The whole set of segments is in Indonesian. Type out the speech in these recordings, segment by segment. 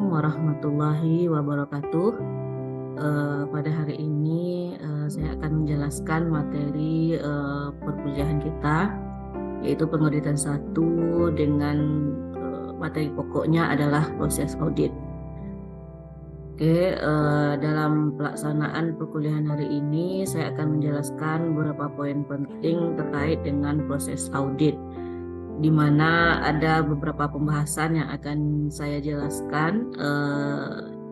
Assalamualaikum warahmatullahi wabarakatuh. Pada hari ini saya akan menjelaskan materi perkuliahan kita, yaitu pengulitan 1 dengan materi pokoknya adalah proses audit. Oke, dalam pelaksanaan perkuliahan hari ini saya akan menjelaskan beberapa poin penting terkait dengan proses audit, di mana ada beberapa pembahasan yang akan saya jelaskan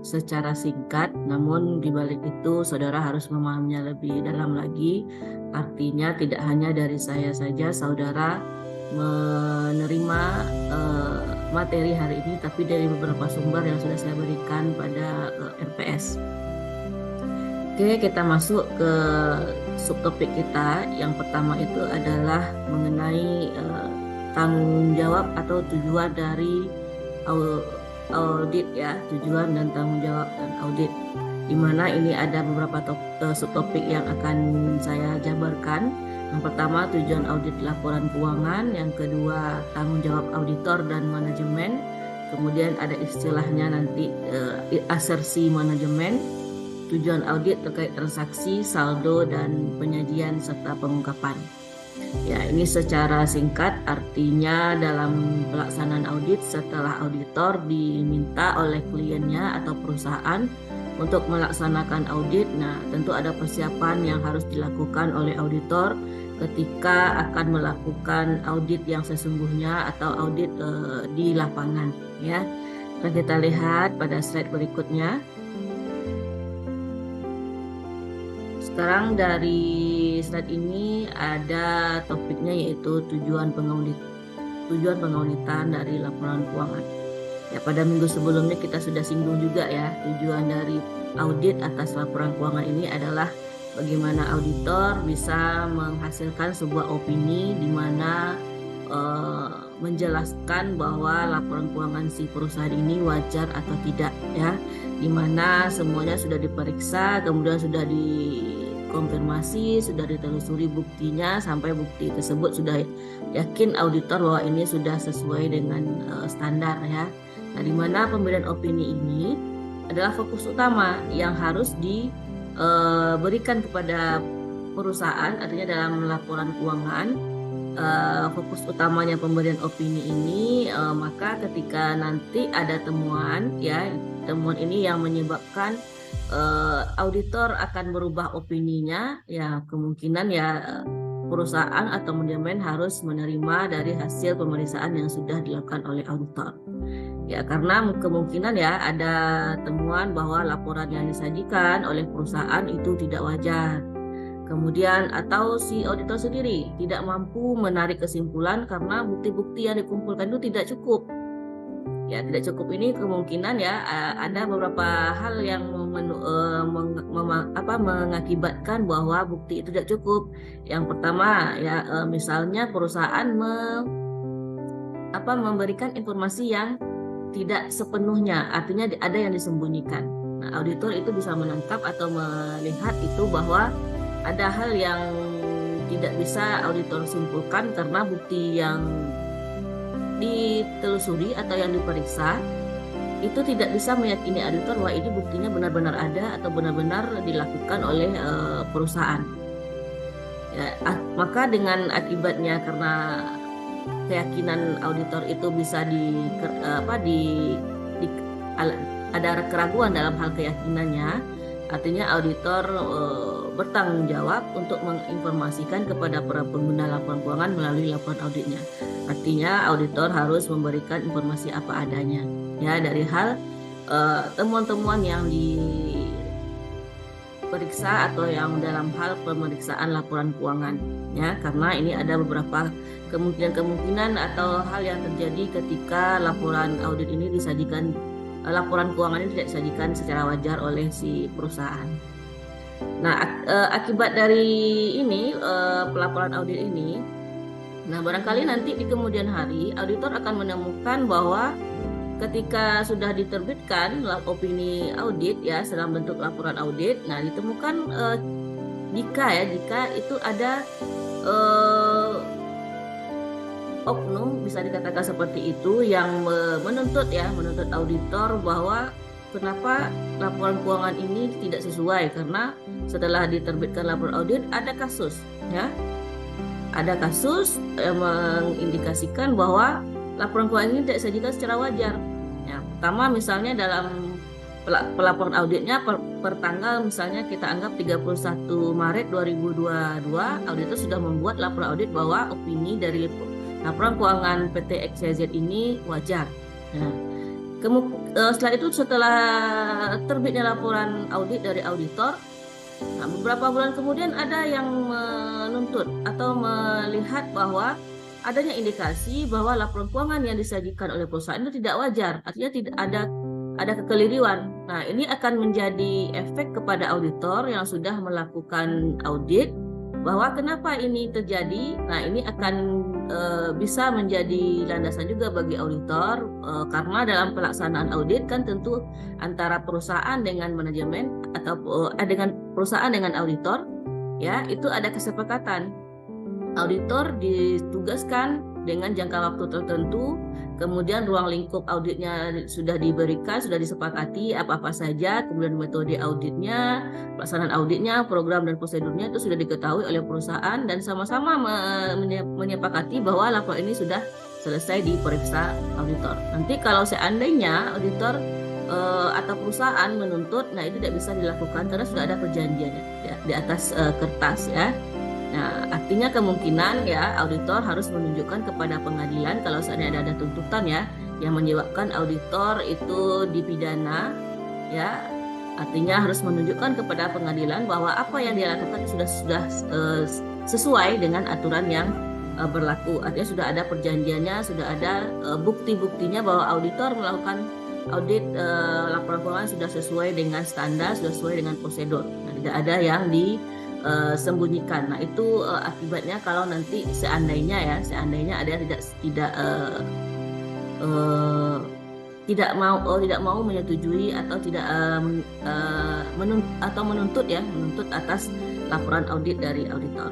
secara singkat, namun di balik itu saudara harus memahaminya lebih dalam lagi. Artinya tidak hanya dari saya saja saudara menerima materi hari ini, tapi dari beberapa sumber yang sudah saya berikan pada RPS. Oke, kita masuk ke subtopik kita. Yang pertama itu adalah mengenai tanggung jawab atau tujuan dari audit ya, tujuan dan tanggung jawab dan audit, di mana ini ada beberapa subtopik yang akan saya jabarkan. Yang pertama tujuan audit laporan keuangan, yang kedua tanggung jawab auditor dan manajemen, kemudian ada istilahnya nanti asersi manajemen, tujuan audit terkait transaksi, saldo dan penyajian serta pengungkapan. Ya, ini secara singkat artinya dalam pelaksanaan audit setelah auditor diminta oleh kliennya atau perusahaan untuk melaksanakan audit. Nah, tentu ada persiapan yang harus dilakukan oleh auditor ketika akan melakukan audit yang sesungguhnya atau audit di lapangan ya. Kita lihat pada slide berikutnya. Sekarang dari slide ini ada topiknya, yaitu tujuan pengauditan dari laporan keuangan. Ya, pada minggu sebelumnya kita sudah singgung juga ya, tujuan dari audit atas laporan keuangan ini adalah bagaimana auditor bisa menghasilkan sebuah opini di mana menjelaskan bahwa laporan keuangan si perusahaan ini wajar atau tidak ya, di mana semuanya sudah diperiksa, kemudian sudah dikonfirmasi, sudah ditelusuri buktinya sampai bukti tersebut sudah yakin auditor bahwa ini sudah sesuai dengan standar ya. Nah, di mana pemberian opini ini adalah fokus utama yang harus diberikan kepada perusahaan, artinya dalam laporan keuangan. Fokus utamanya pemberian opini ini, maka ketika nanti ada temuan ya, temuan ini yang menyebabkan auditor akan merubah opininya ya, kemungkinan ya perusahaan atau manajemen harus menerima dari hasil pemeriksaan yang sudah dilakukan oleh auditor ya, karena kemungkinan ya ada temuan bahwa laporan yang disajikan oleh perusahaan itu tidak wajar. Kemudian atau si auditor sendiri tidak mampu menarik kesimpulan karena bukti-bukti yang dikumpulkan itu tidak cukup. Ya, tidak cukup ini kemungkinan ya ada beberapa hal yang mengakibatkan bahwa bukti itu tidak cukup. Yang pertama ya misalnya perusahaan memberikan informasi yang tidak sepenuhnya, artinya ada yang disembunyikan. Nah, auditor itu bisa menangkap atau melihat itu bahwa ada hal yang tidak bisa auditor simpulkan karena bukti yang ditelusuri atau yang diperiksa itu tidak bisa meyakini auditor bahwa ini buktinya benar-benar ada atau benar-benar dilakukan oleh perusahaan. Ya, maka dengan akibatnya karena keyakinan auditor itu bisa ada keraguan dalam hal keyakinannya, artinya auditor bertanggung jawab untuk menginformasikan kepada para pengguna laporan keuangan melalui laporan auditnya. Artinya auditor harus memberikan informasi apa adanya ya dari hal temuan-temuan yang diperiksa atau yang dalam hal pemeriksaan laporan keuangan ya, karena ini ada beberapa kemungkinan atau hal yang terjadi ketika laporan audit ini disajikan, laporan keuangan ini tidak disajikan secara wajar oleh si perusahaan. Nah, akibat dari ini pelaporan audit ini, nah barangkali nanti di kemudian hari auditor akan menemukan bahwa ketika sudah diterbitkan opini audit ya dalam bentuk laporan audit, nah ditemukan jika itu ada oknum, bisa dikatakan seperti itu, yang menuntut auditor bahwa kenapa laporan keuangan ini tidak sesuai, karena setelah diterbitkan laporan audit ada kasus ya. Ada kasus yang mengindikasikan bahwa laporan keuangan ini tidak disajikan secara wajar. Ya, pertama misalnya dalam pelaporan auditnya per tanggal misalnya kita anggap 31 Maret 2022, auditor sudah membuat laporan audit bahwa opini dari laporan keuangan PT XYZ ini wajar. Nah, setelah itu, setelah terbitnya laporan audit dari auditor, nah, beberapa bulan kemudian ada yang menuntut atau melihat bahwa adanya indikasi bahwa laporan keuangan yang disajikan oleh perusahaan itu tidak wajar, artinya tidak ada kekeliruan. Nah, ini akan menjadi efek kepada auditor yang sudah melakukan audit bahwa kenapa ini terjadi. Nah, ini akan bisa menjadi landasan juga bagi auditor, karena dalam pelaksanaan audit kan tentu antara perusahaan dengan manajemen atau dengan perusahaan dengan auditor ya, itu ada kesepakatan. Auditor ditugaskan dengan jangka waktu tertentu, kemudian ruang lingkup auditnya sudah diberikan, sudah disepakati apa-apa saja, kemudian metode auditnya, pelaksanaan auditnya, program dan prosedurnya itu sudah diketahui oleh perusahaan, dan sama-sama menyepakati bahwa laporan ini sudah selesai diperiksa auditor. Nanti kalau seandainya auditor atau perusahaan menuntut, nah itu tidak bisa dilakukan karena sudah ada perjanjiannya ya, di atas kertas ya. Nah, artinya kemungkinan ya auditor harus menunjukkan kepada pengadilan kalau seandainya ada tuntutan ya yang menyebabkan auditor itu dipidana ya, artinya harus menunjukkan kepada pengadilan bahwa apa yang dia lakukan sudah sesuai dengan aturan yang berlaku. Artinya sudah ada perjanjiannya, sudah ada bukti-buktinya bahwa auditor melakukan audit laporan keuangan sudah sesuai dengan standar, sudah sesuai dengan prosedur. Nah, tidak ada yang sembunyikan. Nah, itu akibatnya kalau nanti seandainya ada yang tidak mau menyetujui atau tidak menuntut atas laporan audit dari auditor.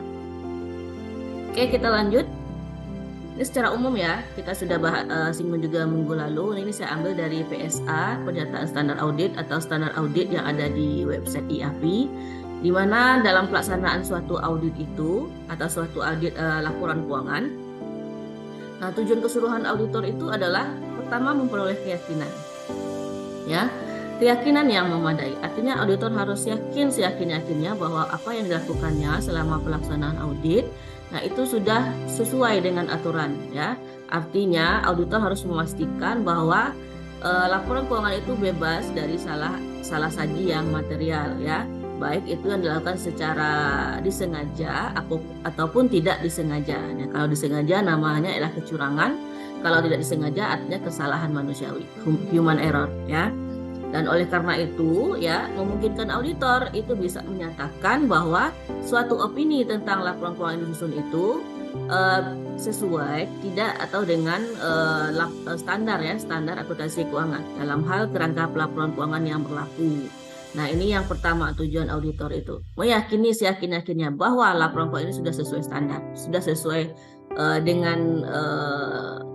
Oke, kita lanjut. Ini secara umum ya, kita sudah singgung juga minggu lalu. Ini saya ambil dari PSA, Pernyataan Standar Audit atau Standar Audit yang ada di website IAPI, di mana dalam pelaksanaan suatu audit itu atau suatu audit laporan keuangan, nah tujuan keseluruhan auditor itu adalah pertama memperoleh keyakinan, ya, keyakinan yang memadai. Artinya auditor harus yakin seyakin-yakinnya bahwa apa yang dilakukannya selama pelaksanaan audit, nah itu sudah sesuai dengan aturan, ya. Artinya auditor harus memastikan bahwa laporan keuangan itu bebas dari salah saji yang material, ya. Baik itu yang dilakukan secara disengaja ataupun tidak disengaja. Nah, kalau disengaja namanya adalah kecurangan, kalau tidak disengaja artinya kesalahan manusiawi, human error ya. Dan oleh karena itu ya, memungkinkan auditor itu bisa menyatakan bahwa suatu opini tentang laporan keuangan yang disusun itu sesuai tidak atau dengan standar akuntansi keuangan dalam hal kerangka pelaporan keuangan yang berlaku. Nah, ini yang pertama, tujuan auditor itu meyakini seyakin-yakinnya bahwa laporan keuangan ini sudah sesuai standar, sudah sesuai dengan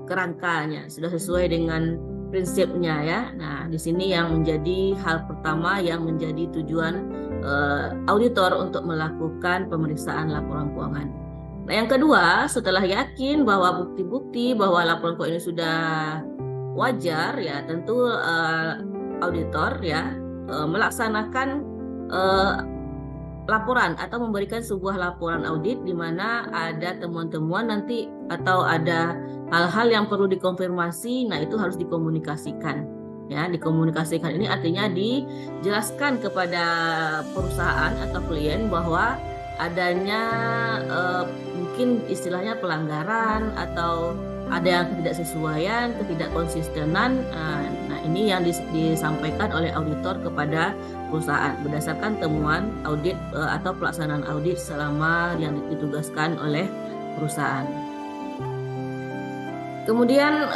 kerangkanya, sudah sesuai dengan prinsipnya ya. Nah, di sini yang menjadi hal pertama yang menjadi tujuan auditor untuk melakukan pemeriksaan laporan keuangan. Nah, yang kedua, setelah yakin bahwa bukti-bukti bahwa laporan keuangan ini sudah wajar ya, tentu auditor ya melaksanakan laporan atau memberikan sebuah laporan audit di mana ada temuan-temuan nanti atau ada hal-hal yang perlu dikonfirmasi. Nah, itu harus dikomunikasikan ya. Dikomunikasikan ini artinya dijelaskan kepada perusahaan atau klien bahwa adanya mungkin istilahnya pelanggaran atau ada yang ketidaksesuaian, ketidakkonsistenan. Nah, ini yang disampaikan oleh auditor kepada perusahaan berdasarkan temuan audit atau pelaksanaan audit selama yang ditugaskan oleh perusahaan. Kemudian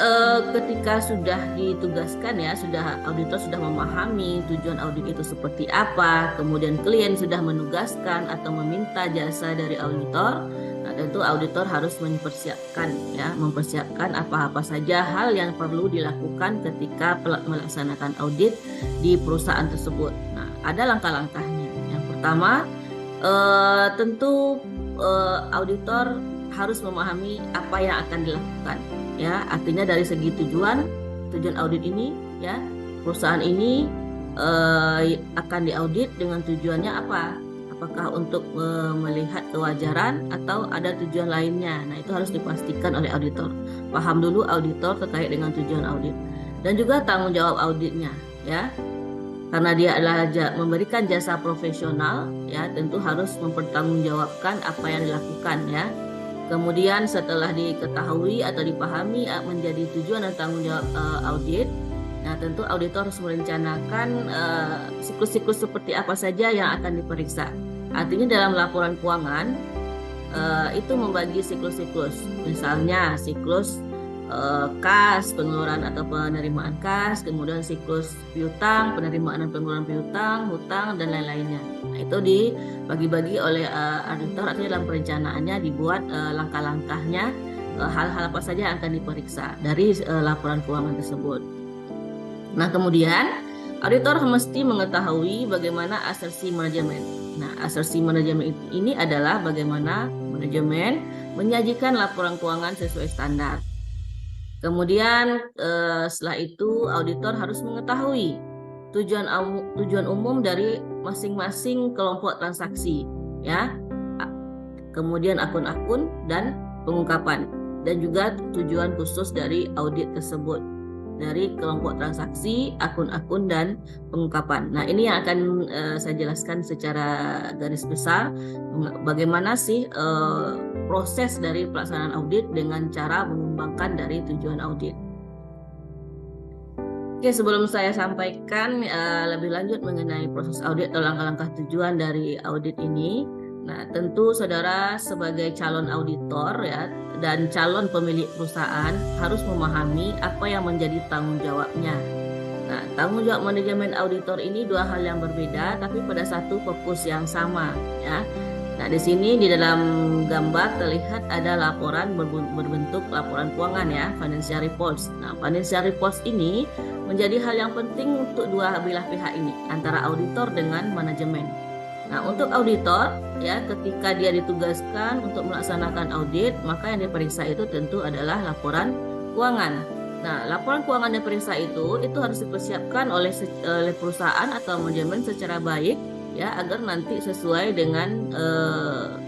ketika sudah ditugaskan ya, auditor sudah memahami tujuan audit itu seperti apa, kemudian klien sudah menugaskan atau meminta jasa dari auditor. Nah, tentu auditor harus mempersiapkan apa-apa saja hal yang perlu dilakukan ketika melaksanakan audit di perusahaan tersebut. Nah, ada langkah-langkahnya. Yang pertama, tentu auditor harus memahami apa yang akan dilakukan, ya. Artinya dari segi tujuan audit ini, ya, perusahaan ini akan diaudit dengan tujuannya apa? Apakah untuk melihat kewajaran atau ada tujuan lainnya? Nah, itu harus dipastikan oleh auditor. Paham dulu auditor terkait dengan tujuan audit dan juga tanggung jawab auditnya, ya. Karena dia adalah memberikan jasa profesional, ya, tentu harus mempertanggungjawabkan apa yang dilakukan, ya. Kemudian setelah diketahui atau dipahami menjadi tujuan dan tanggung jawab audit, nah tentu auditor harus merencanakan siklus-siklus seperti apa saja yang akan diperiksa. Artinya dalam laporan keuangan itu membagi siklus-siklus. Misalnya siklus kas, pengeluaran atau penerimaan kas, kemudian siklus piutang, penerimaan dan pengeluaran piutang, hutang, dan lain-lainnya. Nah, itu dibagi-bagi oleh auditor, artinya dalam perencanaannya dibuat langkah-langkahnya, hal-hal apa saja yang akan diperiksa dari laporan keuangan tersebut. Nah, kemudian auditor mesti mengetahui bagaimana asersi manajemen. Nah, asersi manajemen ini adalah bagaimana manajemen menyajikan laporan keuangan sesuai standar. Kemudian setelah itu auditor harus mengetahui tujuan umum dari masing-masing kelompok transaksi, ya. Kemudian akun-akun dan pengungkapan, dan juga tujuan khusus dari audit tersebut dari kelompok transaksi, akun-akun, dan pengungkapan. Nah, ini yang akan saya jelaskan secara garis besar bagaimana sih proses dari pelaksanaan audit dengan cara mengembangkan dari tujuan audit. Oke, sebelum saya sampaikan lebih lanjut mengenai proses audit atau langkah-langkah tujuan dari audit ini, nah tentu saudara sebagai calon auditor, ya, dan calon pemilik perusahaan harus memahami apa yang menjadi tanggung jawabnya. Nah, tanggung jawab manajemen auditor ini dua hal yang berbeda, tapi pada satu fokus yang sama, ya. Nah, di sini di dalam gambar terlihat ada laporan berbentuk laporan keuangan, ya, financial reports. Nah, financial reports ini menjadi hal yang penting untuk dua belah pihak ini, antara auditor dengan manajemen. Nah, untuk auditor, ya, ketika dia ditugaskan untuk melaksanakan audit, maka yang diperiksa itu tentu adalah laporan keuangan. Nah, laporan keuangan yang diperiksa itu harus dipersiapkan oleh perusahaan atau manajemen secara baik, ya, agar nanti sesuai dengan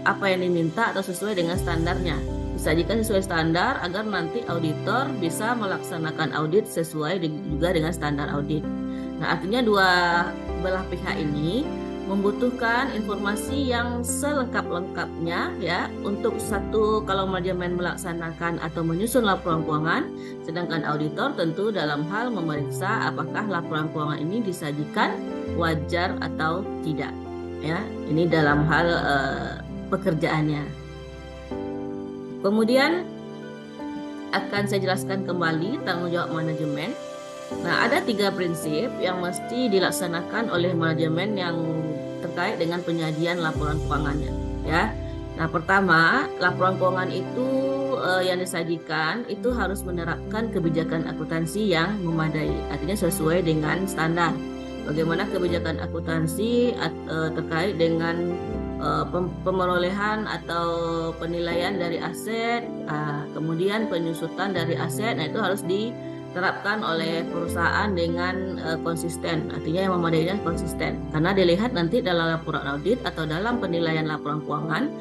apa yang diminta atau sesuai dengan standarnya. Disajikan sesuai standar agar nanti auditor bisa melaksanakan audit sesuai juga dengan standar audit. Nah, artinya dua belah pihak ini membutuhkan informasi yang selengkap-lengkapnya, ya, untuk satu, kalau manajemen melaksanakan atau menyusun laporan keuangan, sedangkan auditor tentu dalam hal memeriksa apakah laporan keuangan ini disajikan wajar atau tidak, ya. Ini dalam hal pekerjaannya. Kemudian akan saya jelaskan kembali tanggung jawab manajemen. Nah, ada 3 prinsip yang mesti dilaksanakan oleh manajemen yang terkait dengan penyajian laporan keuangannya, ya. Nah, pertama, laporan keuangan itu yang disajikan itu harus menerapkan kebijakan akuntansi yang memadai, artinya sesuai dengan standar. Bagaimana kebijakan akuntansi terkait dengan pemerolehan atau penilaian dari aset, kemudian penyusutan dari aset. Nah, itu harus diterapkan oleh perusahaan dengan konsisten, artinya yang memadainya konsisten, karena dilihat nanti dalam laporan audit atau dalam penilaian laporan keuangan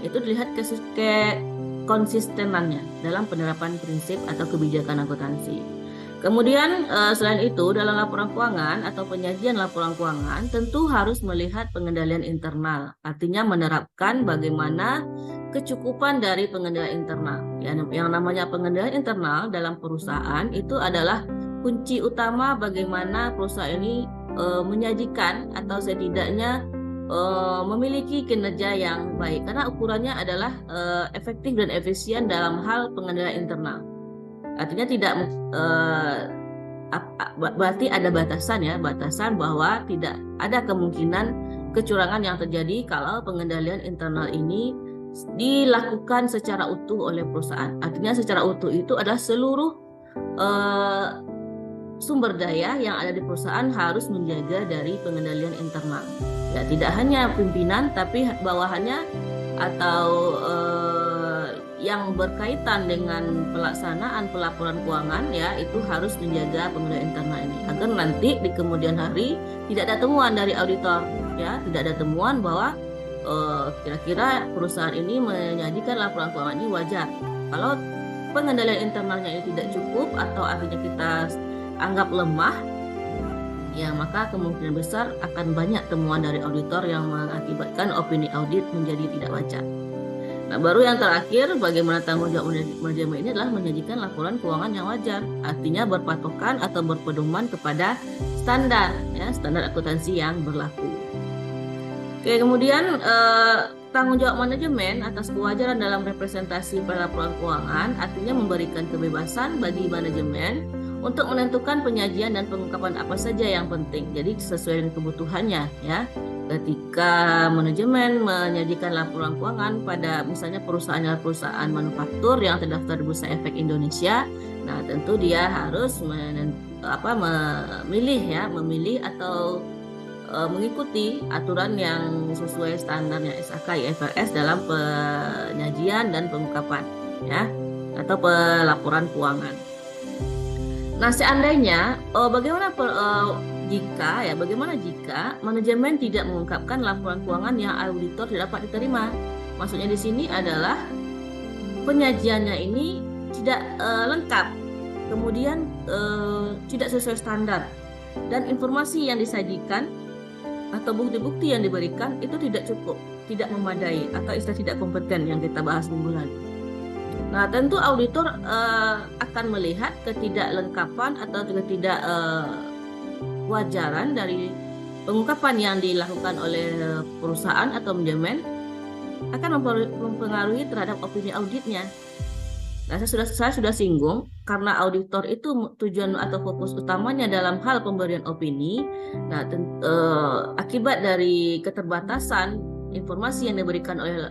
itu dilihat konsistenannya dalam penerapan prinsip atau kebijakan akuntansi. Kemudian selain itu dalam laporan keuangan atau penyajian laporan keuangan tentu harus melihat pengendalian internal, artinya menerapkan bagaimana kecukupan dari pengendalian internal. Yang namanya pengendalian internal dalam perusahaan itu adalah kunci utama bagaimana perusahaan ini menyajikan atau setidaknya memiliki kinerja yang baik, karena ukurannya adalah efektif dan efisien dalam hal pengendalian internal. Artinya tidak berarti ada batasan, ya, batasan bahwa tidak ada kemungkinan kecurangan yang terjadi kalau pengendalian internal ini dilakukan secara utuh oleh perusahaan. Artinya secara utuh itu adalah seluruh sumber daya yang ada di perusahaan harus menjaga dari pengendalian internal. Ya, tidak hanya pimpinan, tapi bawahannya atau yang berkaitan dengan pelaksanaan pelaporan keuangan, ya, itu harus menjaga pengendalian internal ini agar nanti di kemudian hari tidak ada temuan dari auditor, ya, tidak ada temuan bahwa kira-kira perusahaan ini menyajikan laporan keuangan ini wajar. Kalau pengendalian internalnya ini tidak cukup atau artinya kita anggap lemah, ya maka kemungkinan besar akan banyak temuan dari auditor yang mengakibatkan opini audit menjadi tidak wajar. Nah, baru yang terakhir, bagaimana tanggung jawab manajemen ini adalah menyajikan laporan keuangan yang wajar, artinya berpatokan atau berpedoman kepada standar, ya, standar akuntansi yang berlaku. Oke, kemudian tanggung jawab manajemen atas kewajaran dalam representasi pada laporan keuangan, artinya memberikan kebebasan bagi manajemen untuk menentukan penyajian dan pengungkapan apa saja yang penting. Jadi sesuai dengan kebutuhannya, ya. Ketika manajemen menyajikan laporan keuangan pada misalnya perusahaan manufaktur yang terdaftar di Bursa Efek Indonesia, nah tentu dia harus memilih atau mengikuti aturan yang sesuai standarnya SAK IFRS dalam penyajian dan pengungkapan, ya, atau pelaporan keuangan. Nah, seandainya bagaimana jika manajemen tidak mengungkapkan laporan keuangan yang auditor tidak dapat diterima? Maksudnya di sini adalah penyajiannya ini tidak lengkap, kemudian tidak sesuai standar, dan informasi yang disajikan atau bukti-bukti yang diberikan itu tidak cukup, tidak memadai, atau istilah tidak kompeten yang kita bahas minggu lalu. Nah, tentu auditor akan melihat ketidaklengkapan atau ketidakwajaran dari pengungkapan yang dilakukan oleh perusahaan atau manajemen akan mempengaruhi terhadap opini auditnya. Nah, saya sudah singgung, karena auditor itu tujuan atau fokus utamanya dalam hal pemberian opini. Nah, akibat dari keterbatasan informasi yang diberikan oleh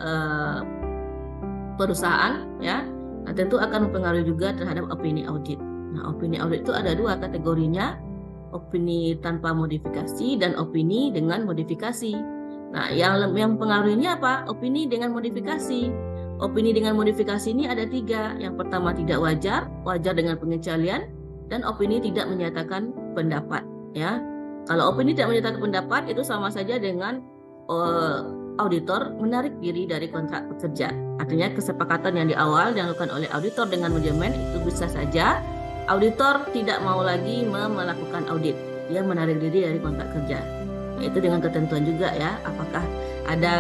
perusahaan, ya, nah tentu akan mempengaruhi juga terhadap opini audit. Nah, opini audit itu ada dua kategorinya, opini tanpa modifikasi dan opini dengan modifikasi. Nah, yang mempengaruhinya apa? Opini dengan modifikasi. Opini dengan modifikasi ini ada tiga. Yang pertama tidak wajar, wajar dengan pengecualian, dan opini tidak menyatakan pendapat, ya. Kalau opini tidak menyatakan pendapat itu sama saja dengan auditor menarik diri dari kontrak pekerja. Artinya kesepakatan yang di awal dilakukan oleh auditor dengan manajemen itu bisa saja auditor tidak mau lagi melakukan audit, dia menarik diri dari kontrak kerja. Itu dengan ketentuan juga, ya, apakah ada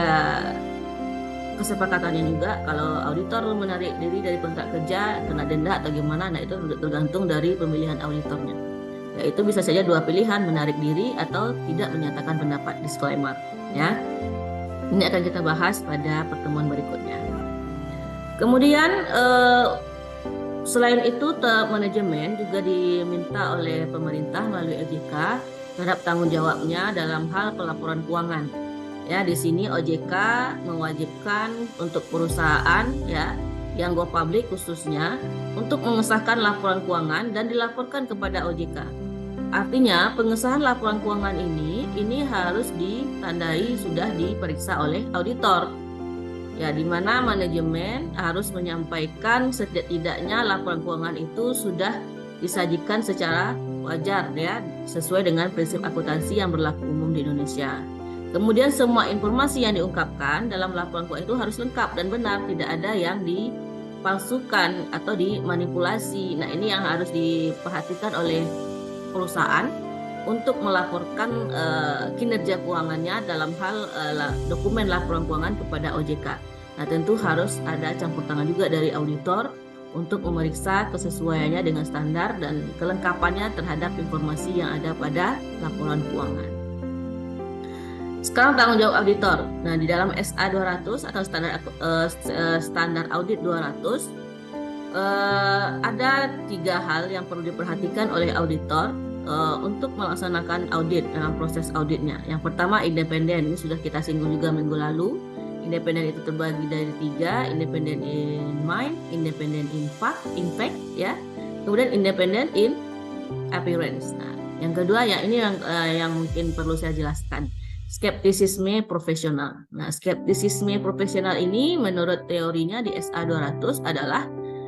kesepakatannya juga. Kalau auditor menarik diri dari kontrak kerja kena denda atau gimana, nah itu tergantung dari pemilihan auditornya. Ya, itu bisa saja dua pilihan, menarik diri atau tidak menyatakan pendapat, disclaimer, ya. Ini akan kita bahas pada pertemuan berikutnya. Kemudian selain itu manajemen juga diminta oleh pemerintah melalui OJK terhadap tanggung jawabnya dalam hal pelaporan keuangan. Ya, di sini OJK mewajibkan untuk perusahaan, ya, yang go public khususnya untuk mengesahkan laporan keuangan dan dilaporkan kepada OJK. Artinya pengesahan laporan keuangan ini harus ditandai sudah diperiksa oleh auditor. Ya, di mana manajemen harus menyampaikan setidaknya laporan keuangan itu sudah disajikan secara wajar, ya, sesuai dengan prinsip akuntansi yang berlaku umum di Indonesia. Kemudian semua informasi yang diungkapkan dalam laporan keuangan itu harus lengkap dan benar, tidak ada yang dipalsukan atau dimanipulasi. Nah, ini yang harus diperhatikan oleh perusahaan untuk melaporkan kinerja keuangannya dalam hal dokumen laporan keuangan kepada OJK. Nah, tentu harus ada campur tangan juga dari auditor untuk memeriksa kesesuaiannya dengan standar dan kelengkapannya terhadap informasi yang ada pada laporan keuangan. Sekarang tanggung jawab auditor. Nah, di dalam SA 200 atau standar audit 200 ada tiga hal yang perlu diperhatikan oleh auditor untuk melaksanakan audit dalam proses auditnya. Yang pertama, independen. Ini sudah kita singgung juga minggu lalu. Independen itu terbagi dari 3, independen in mind, independen in fact, ya. Kemudian independen in appearance. Nah, yang kedua ya ini yang mungkin perlu saya jelaskan. Skeptisisme profesional. Nah, skeptisisme profesional ini menurut teorinya di SA 200 adalah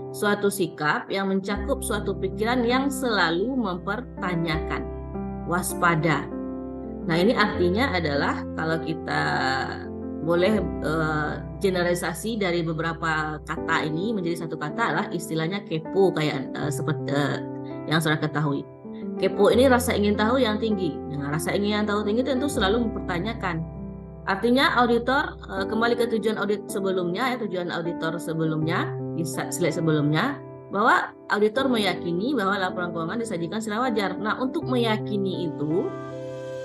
suatu sikap yang mencakup suatu pikiran yang selalu mempertanyakan, waspada. Nah, ini artinya adalah kalau kita boleh generalisasi dari beberapa kata ini menjadi satu kata adalah istilahnya kepo, kayak seperti yang sudah ketahui. Kepo ini rasa ingin tahu yang tinggi. Nah, rasa ingin tahu tinggi tentu selalu mempertanyakan. Artinya auditor kembali ke tujuan audit sebelumnya, tujuan auditor sebelumnya di slide sebelumnya, bahwa auditor meyakini bahwa laporan keuangan disajikan secara wajar. Nah, untuk meyakini itu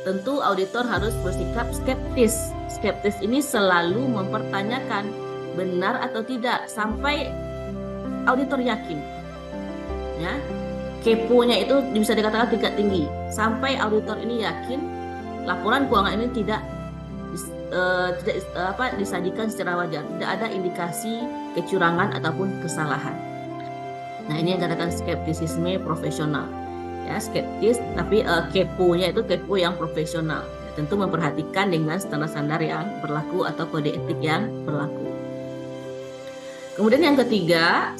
tentu auditor harus bersikap skeptis. Skeptis ini selalu mempertanyakan benar atau tidak sampai auditor yakin. Ya. Keponya itu bisa dikatakan tingkat tinggi sampai auditor ini yakin laporan keuangan ini tidak disajikan secara wajar, tidak ada indikasi kecurangan ataupun kesalahan. Nah, ini yang dikatakan skeptisisme profesional. Ya, skeptis tapi keponya itu kepo yang profesional. Ya, tentu memperhatikan dengan standar-standar yang berlaku atau kode etik yang berlaku. Kemudian yang ketiga,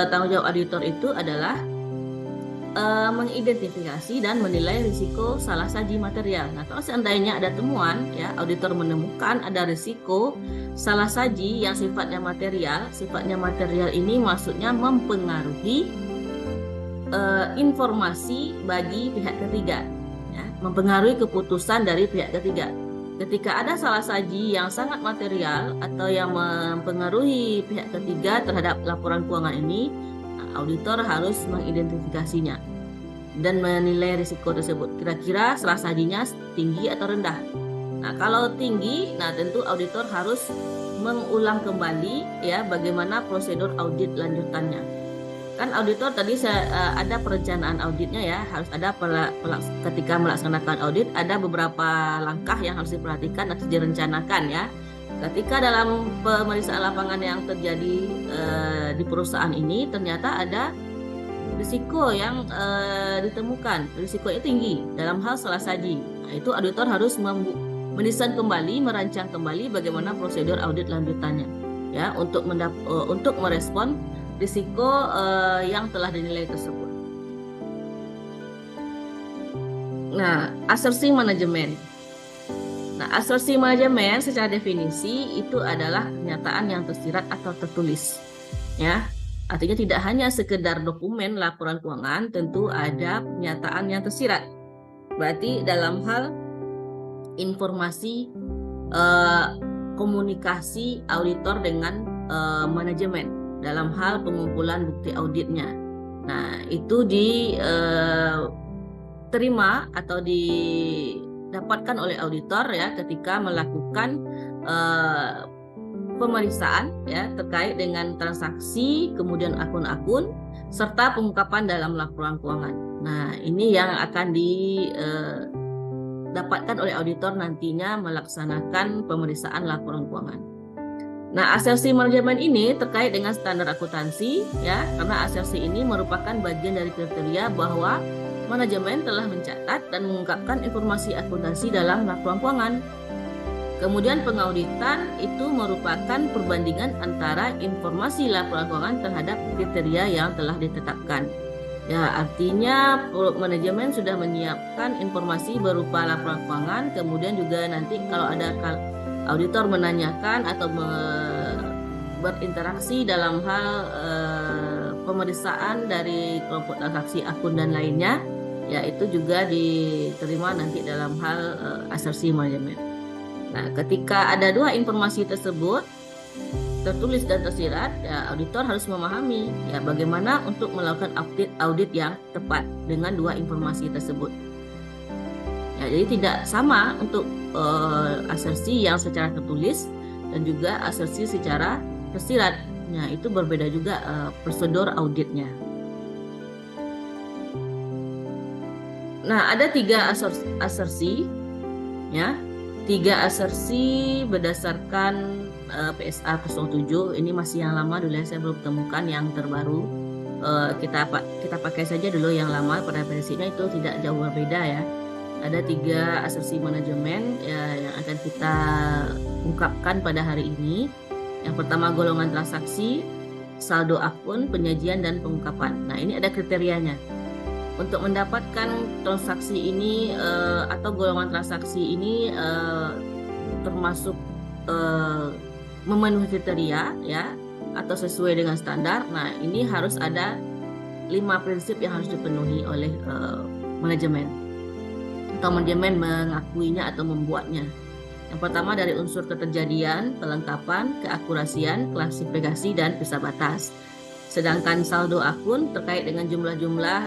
tanggung jawab auditor itu adalah mengidentifikasi dan menilai risiko salah saji material. Nah, kalau seandainya ada temuan, ya, auditor menemukan ada risiko salah saji yang sifatnya material ini maksudnya mempengaruhi informasi bagi pihak ketiga, ya, mempengaruhi keputusan dari pihak ketiga. Ketika ada salah saji yang sangat material atau yang mempengaruhi pihak ketiga terhadap laporan keuangan ini, auditor harus mengidentifikasinya dan menilai risiko tersebut. Kira-kira salah sajinya tinggi atau rendah. Nah, kalau tinggi, nah tentu auditor harus mengulang kembali ya bagaimana prosedur audit lanjutannya. Kan auditor tadi ada perencanaan auditnya ya, harus ada ketika melaksanakan audit ada beberapa langkah yang harus diperhatikan atau direncanakan ya. Ketika dalam pemeriksaan lapangan yang terjadi di perusahaan ini ternyata ada risiko yang ditemukan, risikonya tinggi dalam hal salah saji. Nah, itu auditor harus mendesain kembali, merancang kembali bagaimana prosedur audit lanjutannya, ya, untuk merespon risiko yang telah dinilai tersebut. Nah, asersi manajemen. Nah, asersi manajemen secara definisi itu adalah pernyataan yang tersirat atau tertulis. Ya, artinya tidak hanya sekedar dokumen laporan keuangan, tentu ada pernyataan yang tersirat. Berarti dalam hal informasi komunikasi auditor dengan manajemen dalam hal pengumpulan bukti auditnya. Nah, itu diterima atau didapatkan oleh auditor ya ketika melakukan pemeriksaan ya terkait dengan transaksi, kemudian akun-akun serta pengungkapan dalam laporan keuangan. Nah, ini yang akan didapatkan oleh auditor nantinya melaksanakan pemeriksaan laporan keuangan. Nah, asersi manajemen ini terkait dengan standar akuntansi ya, karena asersi ini merupakan bagian dari kriteria bahwa manajemen telah mencatat dan mengungkapkan informasi akuntansi dalam laporan keuangan. Kemudian pengauditan itu merupakan perbandingan antara informasi laporan keuangan terhadap kriteria yang telah ditetapkan. Ya, artinya manajemen sudah menyiapkan informasi berupa laporan keuangan, kemudian juga nanti kalau ada auditor menanyakan atau berinteraksi dalam hal pemeriksaan dari kelompok transaksi akun dan lainnya, ya itu juga diterima nanti dalam hal asersi manajemen. Nah, ketika ada dua informasi tersebut tertulis dan tersirat, ya auditor harus memahami ya bagaimana untuk melakukan audit yang tepat dengan dua informasi tersebut. Ya, jadi tidak sama untuk asersi yang secara tertulis dan juga asersi secara tersirat. Nah, itu berbeda juga prosedur auditnya. Nah, ada 3 asersi ya. 3 asersi berdasarkan PSA 07. Ini masih yang lama dulu ya, saya belum temukan yang terbaru. Kita pakai saja dulu yang lama, pada prinsipnya itu tidak jauh berbeda ya. Ada 3 asersi manajemen ya, yang akan kita ungkapkan pada hari ini. Yang pertama golongan transaksi, saldo akun, penyajian, dan pengungkapan. Nah, ini ada kriterianya. Untuk mendapatkan transaksi ini atau golongan transaksi ini termasuk memenuhi kriteria ya atau sesuai dengan standar. Nah, ini harus ada 5 prinsip yang harus dipenuhi oleh manajemen atau manajemen mengakuinya atau membuatnya. Yang pertama dari unsur keterjadian, kelengkapan, keakurasian, klasifikasi, dan visa batas. Sedangkan saldo akun terkait dengan jumlah-jumlah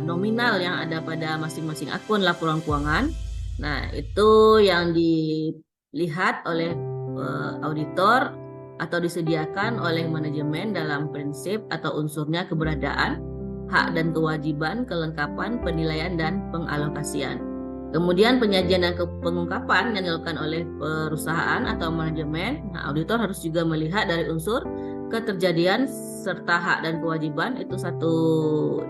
nominal yang ada pada masing-masing akun laporan keuangan. Nah, itu yang dilihat oleh auditor atau disediakan oleh manajemen dalam prinsip atau unsurnya keberadaan, hak dan kewajiban, kelengkapan, penilaian, dan pengalokasian. Kemudian penyajian dan pengungkapan yang dilakukan oleh perusahaan atau manajemen. Nah, auditor harus juga melihat dari unsur keterjadian serta hak dan kewajiban, itu satu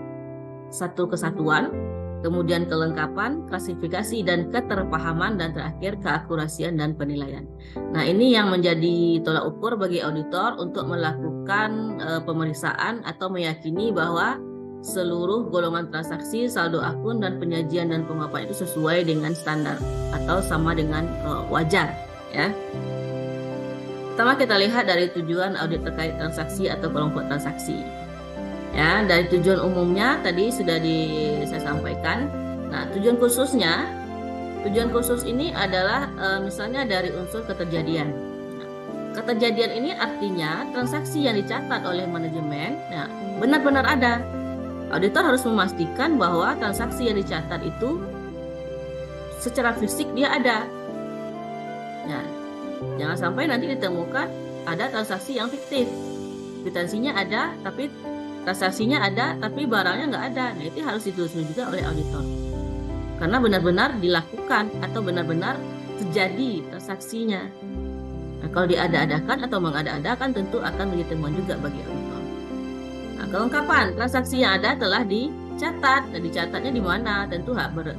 kesatuan. Kemudian kelengkapan, klasifikasi, dan keterpahaman, dan terakhir keakurasian dan penilaian. Nah, ini yang menjadi tolak ukur bagi auditor untuk melakukan pemeriksaan atau meyakini bahwa seluruh golongan transaksi, saldo akun, dan penyajian dan pengungkapan itu sesuai dengan standar atau sama dengan wajar ya. Pertama kita lihat dari tujuan audit terkait transaksi atau kelompok transaksi. Ya, dari tujuan umumnya tadi sudah saya sampaikan. Nah, tujuan khusus ini adalah misalnya dari unsur keterjadian. Nah, keterjadian ini artinya transaksi yang dicatat oleh manajemen, nah, benar-benar ada. Auditor harus memastikan bahwa transaksi yang dicatat itu secara fisik dia ada. Nah, jangan sampai nanti ditemukan ada transaksi yang fiktif. Kwitansinya ada, tapi transaksinya ada, tapi barangnya nggak ada. Nah, itu harus ditelusuri juga oleh auditor. Karena benar-benar dilakukan atau benar-benar terjadi transaksinya. Nah, kalau diada-adakan atau mengada-adakan tentu akan menjadi temuan juga bagi auditor. Nah, kelengkapan transaksi yang ada telah dicatat. Nah, dicatatnya di mana? Tentu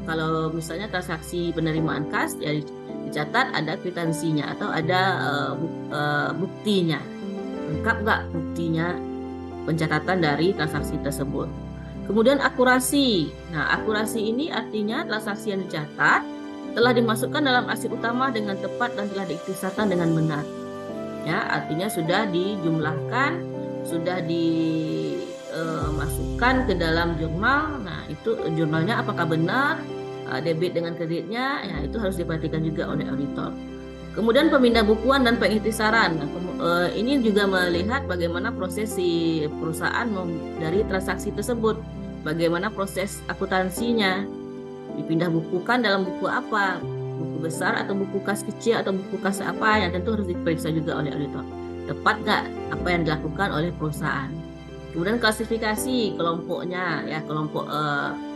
kalau misalnya transaksi penerimaan kas ya dicatat ada kwitansinya atau ada buktinya. Lengkap nggak buktinya pencatatan dari transaksi tersebut. Kemudian akurasi. Nah, akurasi ini artinya transaksi yang dicatat telah dimasukkan dalam arsip utama dengan tepat dan telah diiktisarkan dengan benar. Ya, artinya sudah dijumlahkan, sudah dimasukkan ke dalam jurnal. Nah, itu jurnalnya apakah benar, debit dengan kreditnya, ya itu harus diperhatikan juga oleh auditor. Kemudian pemindah bukuan dan pengiktisaran. Nah, ini juga melihat bagaimana proses si perusahaan dari transaksi tersebut, bagaimana proses akuntansinya, dipindah bukukan dalam buku apa, buku besar atau buku kas kecil atau buku kas apa, yang tentu harus diperiksa juga oleh auditor. Tepat nggak apa yang dilakukan oleh perusahaan. Kemudian klasifikasi kelompoknya, ya kelompok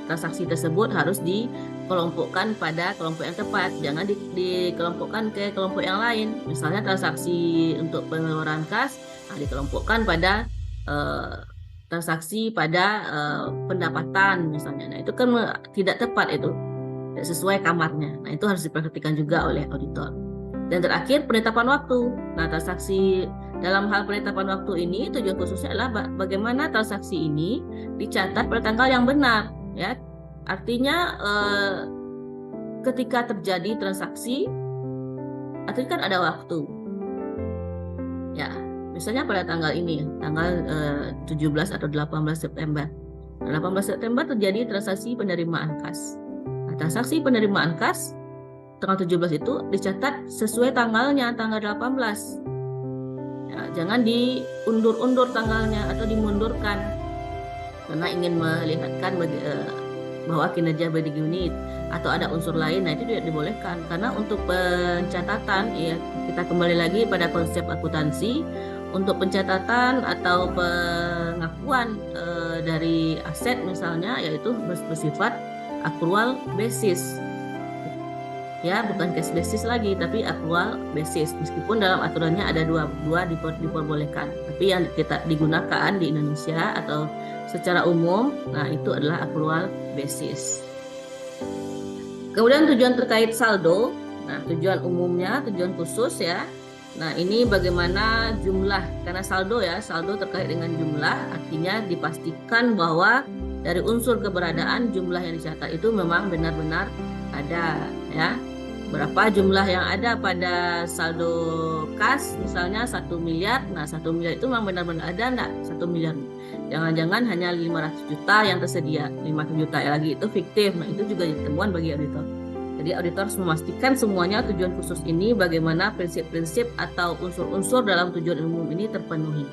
transaksi tersebut harus dikelompokkan pada kelompok yang tepat, jangan dikelompokkan ke kelompok yang lain. Misalnya transaksi untuk pengeluaran kas, dikelompokkan pada transaksi pada pendapatan misalnya. Nah, itu kan tidak tepat, itu tidak sesuai kamarnya. Nah, itu harus diperhatikan juga oleh auditor. Dan terakhir penetapan waktu. Nah, transaksi dalam hal penetapan waktu ini tujuan khususnya adalah bagaimana transaksi ini dicatat pada tanggal yang benar. Ya, artinya ketika terjadi transaksi, artinya kan ada waktu. Ya, misalnya pada tanggal ini, tanggal 17 atau 18 September. Nah, 18 September terjadi transaksi penerimaan kas. Nah, transaksi penerimaan kas tanggal 17 itu dicatat sesuai tanggalnya, tanggal 18. Ya, jangan diundur-undur tanggalnya atau dimundurkan. Karena ingin melihatkan bahwa kinerja bidding unit atau ada unsur lain, nah itu tidak dibolehkan. Karena untuk pencatatan, ya kita kembali lagi pada konsep akuntansi, untuk pencatatan atau pengakuan dari aset misalnya, yaitu bersifat accrual basis. ya, bukan cash basis lagi tapi accrual basis, meskipun dalam aturannya ada dua diperbolehkan, tapi yang kita digunakan di Indonesia atau secara umum, nah itu adalah accrual basis. Kemudian tujuan terkait saldo, nah tujuan umumnya, tujuan khusus ya. Nah ini bagaimana jumlah, karena saldo ya, saldo terkait dengan jumlah, artinya dipastikan bahwa dari unsur keberadaan jumlah yang dicatat itu memang benar-benar ada ya. Berapa jumlah yang ada pada saldo kas, misalnya 1 miliar, nah 1 miliar itu memang benar-benar ada enggak 1 miliar? Jangan-jangan hanya 500 juta yang tersedia, 500 juta ya lagi itu fiktif, nah itu juga ditemuan bagi auditor. Jadi auditor harus memastikan semuanya tujuan khusus ini bagaimana prinsip-prinsip atau unsur-unsur dalam tujuan umum ini terpenuhi.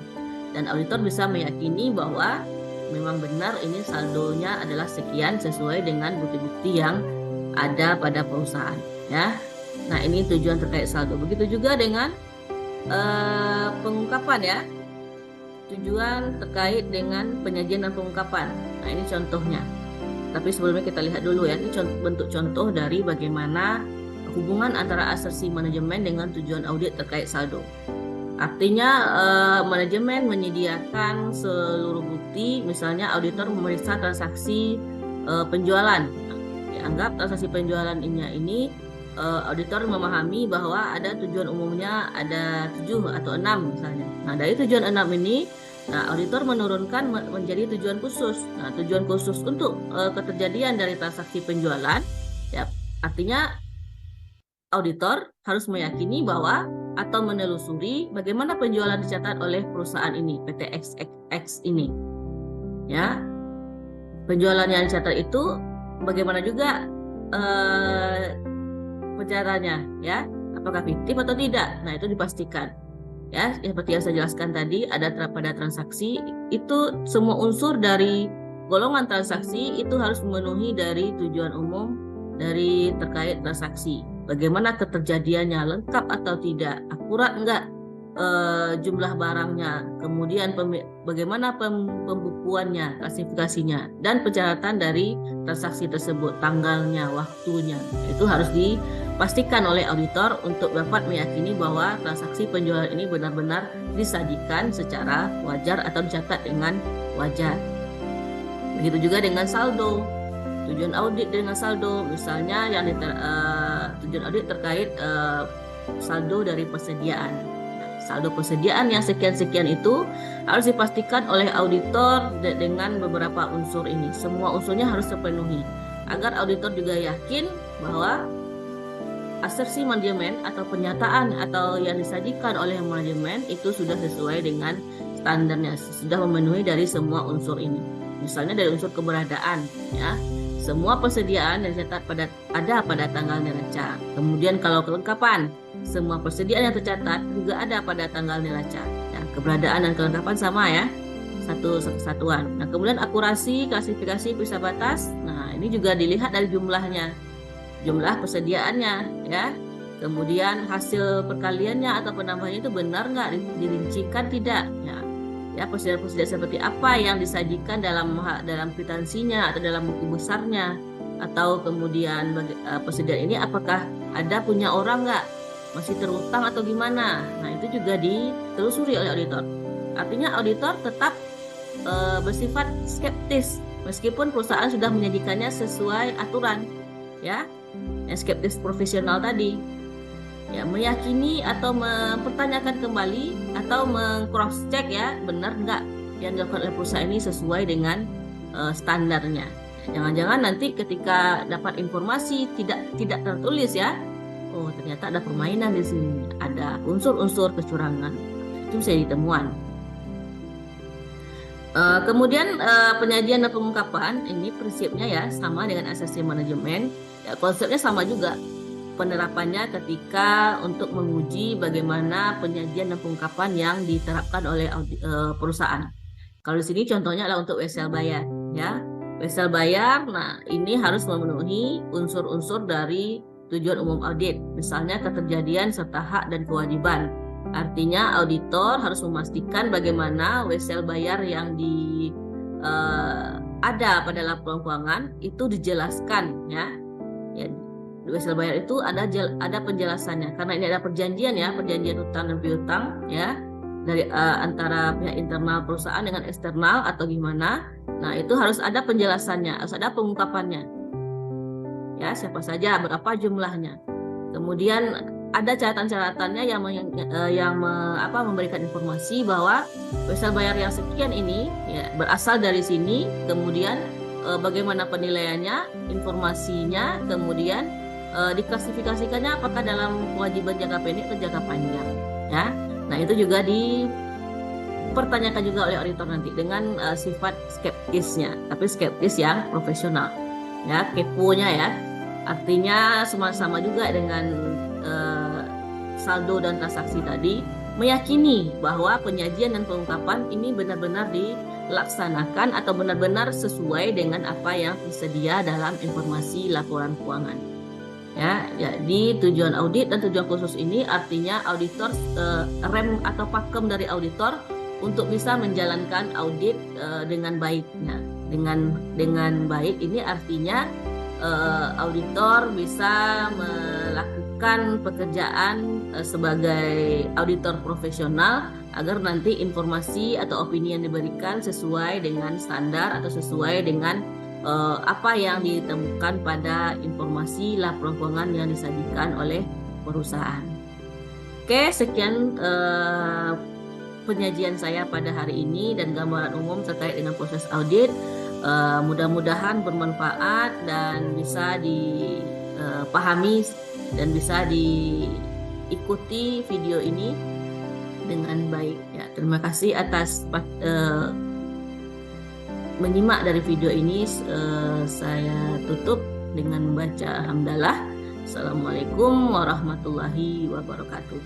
Dan auditor bisa meyakini bahwa memang benar ini saldonya adalah sekian sesuai dengan bukti-bukti yang ada pada perusahaan ya. Nah ini tujuan terkait saldo. Begitu juga dengan pengungkapan ya, tujuan terkait dengan penyajian dan pengungkapan. Nah ini contohnya, tapi sebelumnya kita lihat dulu ya, ini bentuk contoh dari bagaimana hubungan antara asersi manajemen dengan tujuan audit terkait saldo. Artinya manajemen menyediakan seluruh bukti, misalnya auditor memeriksa transaksi penjualan. Dianggap transaksi penjualan ini auditor memahami bahwa ada tujuan umumnya ada 7 atau 6 misalnya. Nah dari tujuan 6 ini, nah auditor menurunkan menjadi tujuan khusus. Nah tujuan khusus untuk keterjadian dari transaksi penjualan, ya artinya auditor harus meyakini bahwa atau menelusuri bagaimana penjualan dicatat oleh perusahaan ini, PT XX ini. Ya, penjualan yang dicatat itu bagaimana juga penjaraannya, ya, apakah fiktif atau tidak? Nah itu dipastikan. Ya, seperti yang saya jelaskan tadi, ada pada transaksi itu semua unsur dari golongan transaksi itu harus memenuhi dari tujuan umum dari terkait transaksi. Bagaimana keterjadiannya, lengkap atau tidak, akurat enggak jumlah barangnya, kemudian bagaimana pembukuannya, klasifikasinya, dan pencatatan dari transaksi tersebut, tanggalnya, waktunya. Itu harus dipastikan oleh auditor untuk dapat meyakini bahwa transaksi penjualan ini benar-benar disajikan secara wajar atau dicatat dengan wajar. Begitu juga dengan saldo. Tujuan audit dengan saldo, misalnya yang tujuan audit terkait saldo dari persediaan. Saldo persediaan yang sekian-sekian itu harus dipastikan oleh auditor dengan beberapa unsur ini. Semua unsurnya harus terpenuhi agar auditor juga yakin bahwa asersi manajemen atau pernyataan atau yang disajikan oleh manajemen itu sudah sesuai dengan standarnya, sudah memenuhi dari semua unsur ini. Misalnya dari unsur keberadaan, ya, semua persediaan yang dicatat ada pada tanggal neraca. Kemudian kalau kelengkapan, semua persediaan yang tercatat juga ada pada tanggal neraca. Ya, keberadaan dan kelengkapan sama ya, satu kesatuan. Nah, kemudian akurasi, klasifikasi, periksa batas. Nah, ini juga dilihat dari jumlahnya, jumlah persediaannya, ya. Kemudian hasil perkaliannya atau penambahannya itu benar nggak, dirincikan tidak? Ya, persediaan seperti apa yang disajikan dalam kwitansinya atau dalam buku besarnya, atau kemudian persediaan ini apakah ada punya orang nggak, masih terutang atau gimana? Nah itu juga ditelusuri oleh auditor. Artinya auditor tetap bersifat skeptis meskipun perusahaan sudah menyajikannya sesuai aturan, ya, yang skeptis profesional tadi. Ya, meyakini atau mempertanyakan kembali atau meng-cross check ya, benar nggak yang dilakukan oleh perusahaan ini sesuai dengan standarnya. Jangan-jangan nanti ketika dapat informasi tidak tertulis ya, oh ternyata ada permainan di sini, ada unsur-unsur kecurangan, itu bisa ditemuan. Kemudian penyajian dan pengungkapan ini prinsipnya ya sama dengan asersi manajemen, ya, konsepnya sama juga. Penerapannya ketika untuk menguji bagaimana penyajian dan pengungkapan yang diterapkan oleh perusahaan. Kalau di sini contohnya adalah untuk wesel bayar, ya. Wesel bayar, nah ini harus memenuhi unsur-unsur dari tujuan umum audit, misalnya keterjadian serta hak dan kewajiban. Artinya auditor harus memastikan bagaimana wesel bayar yang ada pada laporan keuangan itu dijelaskan, ya wesel bayar itu ada penjelasannya, karena ini ada perjanjian ya, perjanjian hutang dan piutang ya, dari antara pihak internal perusahaan dengan eksternal atau gimana. Nah, itu harus ada penjelasannya, harus ada pengungkapannya. Ya, siapa saja, berapa jumlahnya. Kemudian ada catatan-catatannya yang memberikan informasi bahwa wesel bayar yang sekian ini ya, berasal dari sini, kemudian bagaimana penilaiannya, informasinya, kemudian diklasifikasikannya apakah dalam kewajiban jangka pendek atau jangka panjang ya. Nah, itu juga dipertanyakan juga oleh auditor nanti dengan sifat skeptisnya, tapi skeptis yang profesional ya, keponya ya. Artinya sama-sama juga dengan saldo dan transaksi tadi, meyakini bahwa penyajian dan pengungkapan ini benar-benar dilaksanakan atau benar-benar sesuai dengan apa yang tersedia dalam informasi laporan keuangan. Ya, jadi tujuan audit dan tujuan khusus ini artinya auditor rem atau pakem dari auditor untuk bisa menjalankan audit dengan baik. Nah, dengan baik ini artinya auditor bisa melakukan pekerjaan sebagai auditor profesional agar nanti informasi atau opini yang diberikan sesuai dengan standar atau sesuai dengan apa yang ditemukan pada informasi laporan keuangan yang disajikan oleh perusahaan. Oke, sekian penyajian saya pada hari ini dan gambaran umum terkait dengan proses audit. Mudah-mudahan bermanfaat dan bisa dipahami dan bisa diikuti video ini dengan baik ya. Terima kasih atas menyimak dari video ini. Saya tutup dengan membaca hamdalah. Assalamualaikum warahmatullahi wabarakatuh.